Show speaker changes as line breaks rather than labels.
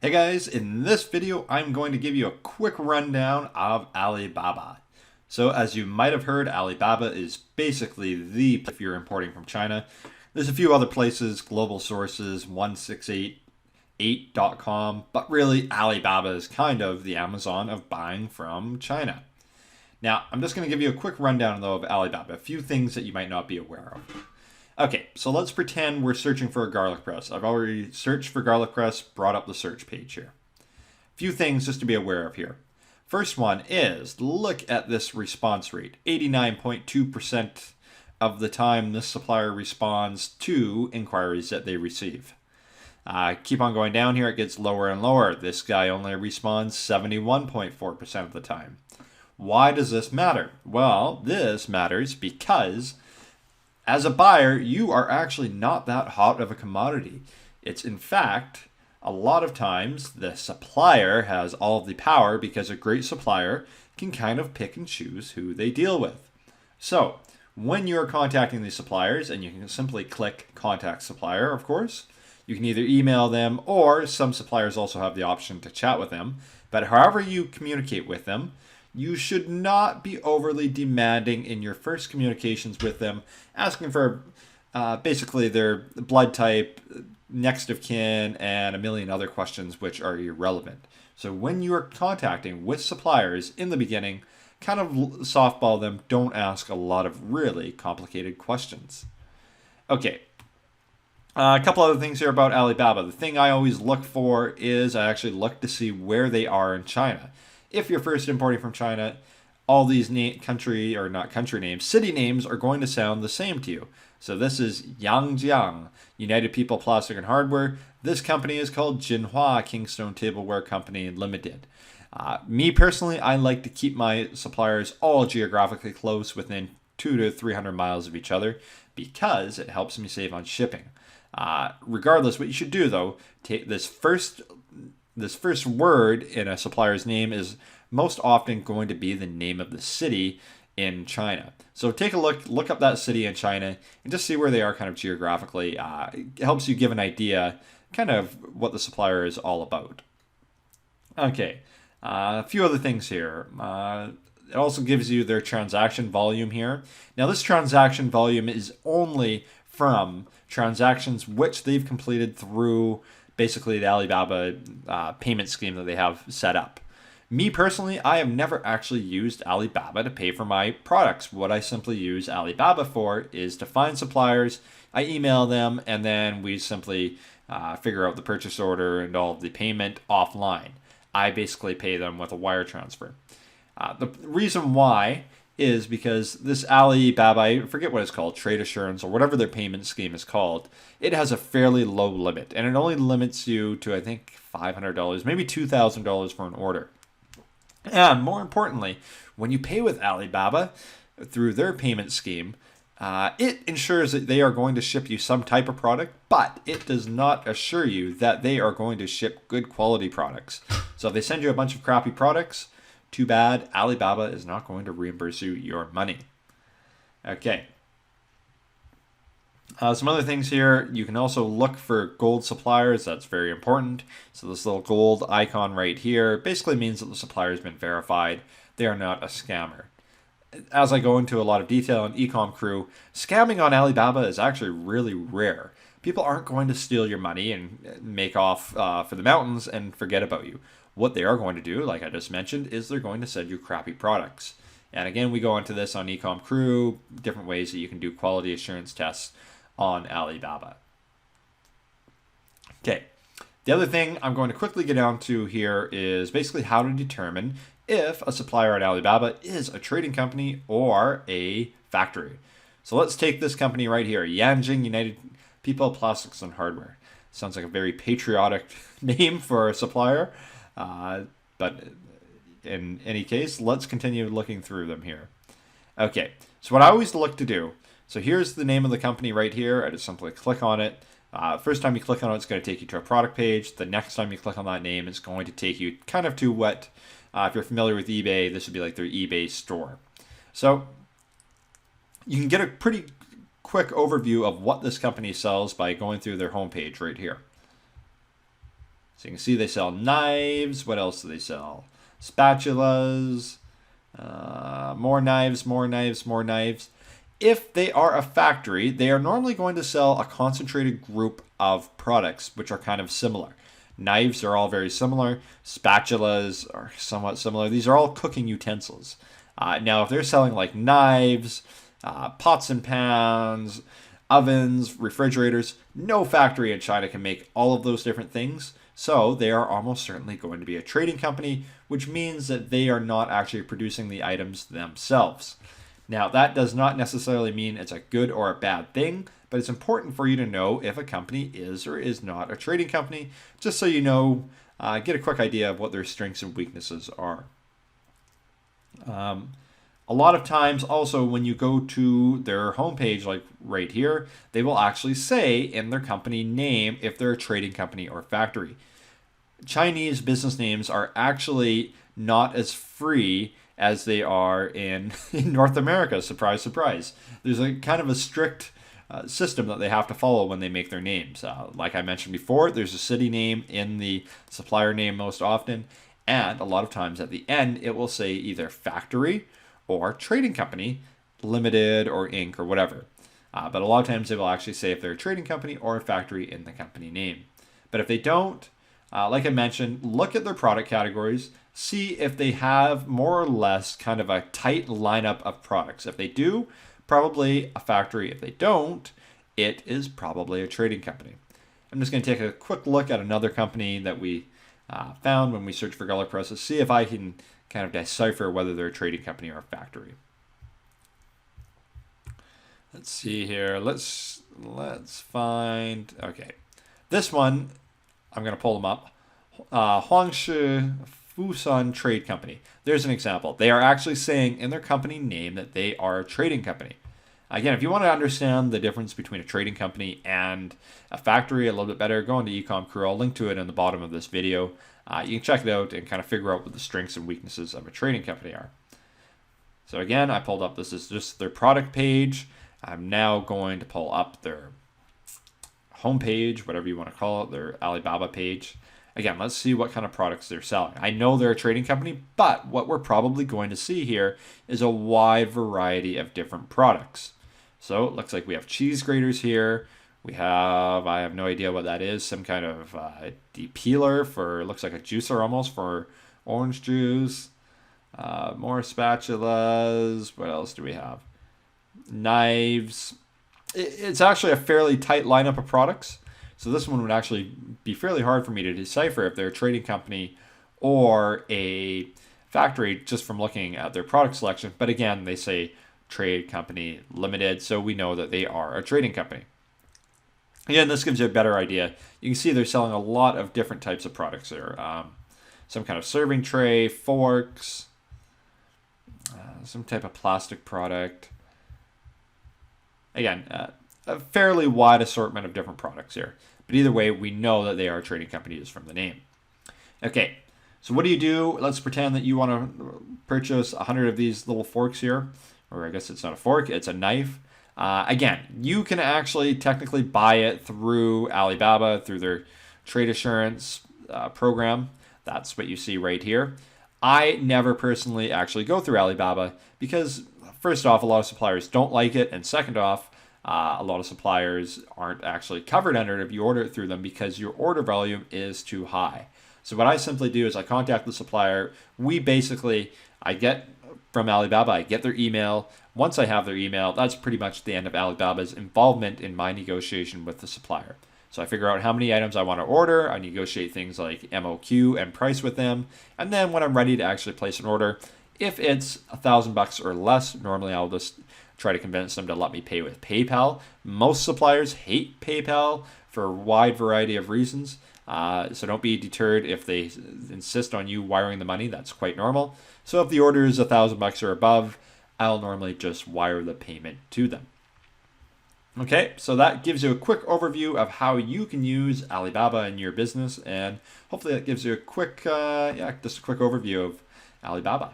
Hey guys, in this video I'm going to give you a quick rundown of Alibaba. So as you might have heard, Alibaba is basically the if you're importing from China. There's a few other places, global sources, 1688.com, but really Alibaba is kind of the Amazon of buying from China. Now, I'm just going to give you a quick rundown though of Alibaba, a few things that you might not be aware of. Okay, so let's pretend we're searching for a garlic press. I've already searched for garlic press, brought up the search page here. A few things just to be aware of here. First one is, look at this response rate. 89.2% of the time this supplier responds to inquiries that they receive. Keep on going down here, it gets lower and lower. This guy only responds 71.4% of the time. Why does this matter? Well, this matters because as a buyer, you are actually not that hot of a commodity. It's in fact, a lot of times the supplier has all of the power because a great supplier can kind of pick and choose who they deal with. So when you're contacting these suppliers, and you can simply click contact supplier, of course, you can either email them or some suppliers also have the option to chat with them. But however you communicate with them, you should not be overly demanding in your first communications with them, asking for basically their blood type, next of kin, and a million other questions which are irrelevant. So when you are contacting with suppliers in the beginning, kind of softball them. Don't ask a lot of really complicated questions. Okay. A couple other things here about Alibaba. The thing I always look for is I actually look to see where they are in China. If you're first importing from China, all these city names are going to sound the same to you. So this is Yangjiang, United People Plastic and Hardware. This company is called Jinhua Kingstone Tableware Company Limited. Me personally, I like to keep my suppliers all geographically close, within 200 to 300 miles of each other, because it helps me save on shipping. Regardless, what you should do though, take this first word in a supplier's name is most often going to be the name of the city in China. So take a look up that city in China and just see where they are kind of geographically. It helps you give an idea kind of what the supplier is all about. Okay, a few other things here. It also gives you their transaction volume here. Now this transaction volume is only from transactions which they've completed through basically the Alibaba payment scheme that they have set up. Me personally, I have never actually used Alibaba to pay for my products. What I simply use Alibaba for is to find suppliers, I email them, and then we simply figure out the purchase order and all of the payment offline. I basically pay them with a wire transfer. The reason why is because this Alibaba, I forget what it's called, Trade Assurance or whatever their payment scheme is called, it has a fairly low limit, and it only limits you to, I think, $500, maybe $2,000 for an order. And more importantly, when you pay with Alibaba through their payment scheme, it ensures that they are going to ship you some type of product, but it does not assure you that they are going to ship good quality products. So if they send you a bunch of crappy products, too bad, Alibaba is not going to reimburse you your money. Okay. Some other things here, you can also look for gold suppliers. That's very important. So this little gold icon right here basically means that the supplier has been verified. They are not a scammer. As I go into a lot of detail on Ecom Crew, scamming on Alibaba is actually really rare. People aren't going to steal your money and make off for the mountains and forget about you. What they are going to do, like I just mentioned, is they're going to send you crappy products. And again, we go into this on Ecom Crew, different ways that you can do quality assurance tests on Alibaba. Okay, the other thing I'm going to quickly get down to here is basically how to determine if a supplier at Alibaba is a trading company or a factory. So let's take this company right here, Yanjing United People Plastics and Hardware. Sounds like a very patriotic name for a supplier, but in any case, let's continue looking through them here. Okay, so what I always look to do, so here's the name of the company right here. I just simply click on it. First time you click on it, it's going to take you to a product page. The next time you click on that name, it's going to take you kind of to what, if you're familiar with eBay, this would be like their eBay store. So you can get a pretty quick overview of what this company sells by going through their homepage right here. So you can see they sell knives. What else do they sell? Spatulas, more knives, more knives, more knives. If they are a factory, they are normally going to sell a concentrated group of products, which are kind of similar. Knives are all very similar. Spatulas are somewhat similar. These are all cooking utensils. Now, if they're selling like knives, pots and pans, ovens, refrigerators, no factory in China can make all of those different things. So they are almost certainly going to be a trading company, which means that they are not actually producing the items themselves. Now, that does not necessarily mean it's a good or a bad thing, but it's important for you to know if a company is or is not a trading company, just so you know, get a quick idea of what their strengths and weaknesses are. A lot of times also when you go to their homepage, like right here, they will actually say in their company name if they're a trading company or factory. Chinese business names are actually not as free as they are in North America. Surprise, surprise. There's a kind of a strict system that they have to follow when they make their names. Like I mentioned before, there's a city name in the supplier name most often, and a lot of times at the end it will say either factory or trading company, limited or Inc. or whatever. But a lot of times they will actually say if they're a trading company or a factory in the company name. But if they don't, like I mentioned, look at their product categories, see if they have more or less kind of a tight lineup of products. If they do, probably a factory. If they don't, it is probably a trading company. I'm just going to take a quick look at another company that we found when we searched for Gullah Press to see if I can kind of decipher whether they're a trading company or a factory. Let's see here. Let's find. Okay, this one I'm going to pull them up. Huangshi Fusan Trade Company. There's an example. They are actually saying in their company name that they are a trading company. Again, if you want to understand the difference between a trading company and a factory a little bit better, go into Ecom Crew. I'll link to it in the bottom of this video. You can check it out and kind of figure out what the strengths and weaknesses of a trading company are. So again, I pulled up, this is just their product page. I'm now going to pull up their homepage, whatever you want to call it, their Alibaba page. Again, let's see what kind of products they're selling. I know they're a trading company, but what we're probably going to see here is a wide variety of different products. So it looks like we have cheese graters here. We have, I have no idea what that is, some kind of depeeler for, looks like a juicer almost for orange juice. More spatulas. What else do we have? Knives. It's actually a fairly tight lineup of products. So this one would actually be fairly hard for me to decipher if they're a trading company or a factory just from looking at their product selection. But again, they say trade company limited, so we know that they are a trading company. Again, this gives you a better idea. You can see they're selling a lot of different types of products there. Some kind of serving tray, forks, some type of plastic product. Again, a fairly wide assortment of different products here. But either way, we know that they are a trading company just from the name. Okay, so what do? Let's pretend that you want to purchase 100 of these little forks here. Or I guess it's not a fork, it's a knife. Again, you can actually technically buy it through Alibaba, through their trade assurance program. That's what you see right here. I never personally actually go through Alibaba because, first off, a lot of suppliers don't like it. And second off, a lot of suppliers aren't actually covered under it if you order it through them because your order volume is too high. So what I simply do is I contact the supplier. I get from Alibaba, I get their email. Once I have their email, that's pretty much the end of Alibaba's involvement in my negotiation with the supplier. So I figure out how many items I want to order. I negotiate things like MOQ and price with them. And then when I'm ready to actually place an order, if it's $1,000 or less, normally I'll just try to convince them to let me pay with PayPal. Most suppliers hate PayPal for a wide variety of reasons. So don't be deterred if they insist on you wiring the money. That's quite normal. So if the order is $1,000 or above, I'll normally just wire the payment to them. Okay, so that gives you a quick overview of how you can use Alibaba in your business, and hopefully that gives you a quick, just a quick overview of Alibaba.